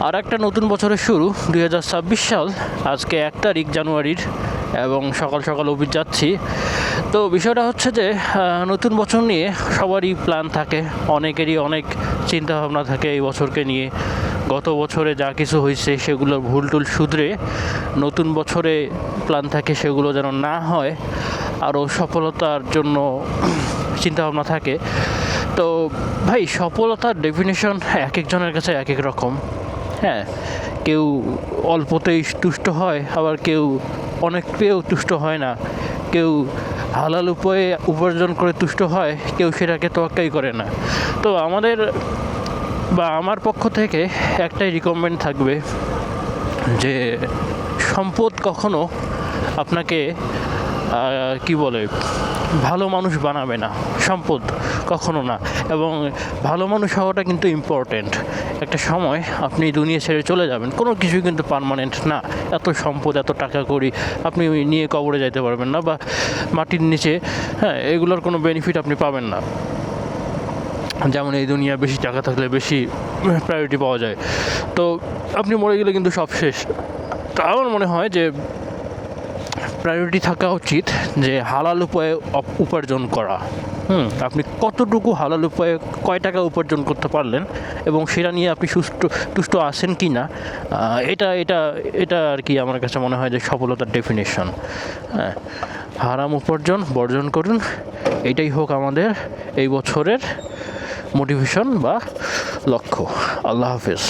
আর একটা নতুন বছরের শুরু 2026 সাল। আজকে 1 তারিখ জানুয়ারির এবং সকাল সকাল অফিস যাচ্ছি। তো বিষয়টা হচ্ছে যে নতুন বছর নিয়ে সবারই প্ল্যান থাকে, অনেকেরই অনেক চিন্তাভাবনা থাকে এই বছরকে নিয়ে। গত বছরে যা কিছু হয়েছে সেগুলোর ভুল টুল শুধরে নতুন বছরে প্ল্যান থাকে সেগুলো যেন না হয়, আরও সফলতার জন্য চিন্তাভাবনা থাকে। তো ভাই, সফলতার ডেফিনেশন এক একজনের কাছে এক এক রকম। হ্যাঁ, কেউ অল্পতেই তুষ্ট হয়, আবার কেউ অনেক পেয়েও তুষ্ট হয় না। কেউ হালাল উপায়ে উপার্জন করে তুষ্ট হয়, কেউ সেটাকে তোয়াক্কাই করে না। তো আমাদের বা আমার পক্ষ থেকে একটাই রিকমেন্ড থাকবে যে সম্পদ কখনো আপনাকে কি বলে ভালো মানুষ বানাবে না, সম্পদ কখনো না। এবং ভালো মানুষ হওয়াটা কিন্তু ইম্পর্ট্যান্ট। একটা সময় আপনি দুনিয়া ছেড়ে চলে যাবেন, কোনো কিছুই কিন্তু পার্মানেন্ট না। এত সম্পদ, এত টাকা করি আপনি নিয়ে কবরে যাইতে পারবেন না, বা মাটির নিচে, হ্যাঁ, এগুলোর কোনো বেনিফিট আপনি পাবেন না। যেমন এই দুনিয়া বেশি টাকা থাকলে বেশি প্রায়োরিটি পাওয়া যায়, তো আপনি মরে গেলে কিন্তু সব শেষ। তো আমার মনে হয় যে প্রায়োরিটি থাকা উচিত যে হালাল উপায়ে উপার্জন করা। আপনি কতটুকু হালাল উপায়ে কয় টাকা উপার্জন করতে পারলেন এবং সেটা নিয়ে আপনি তুষ্ট আছেন কি না, এটা এটা এটা আর কি আমার কাছে মনে হয় যে সফলতার ডেফিনেশন। হ্যাঁ, হারাম উপার্জন বর্জন করুন, এটাই হোক আমাদের এই বছরের মোটিভেশন বা লক্ষ্য। আল্লাহ হাফেজ।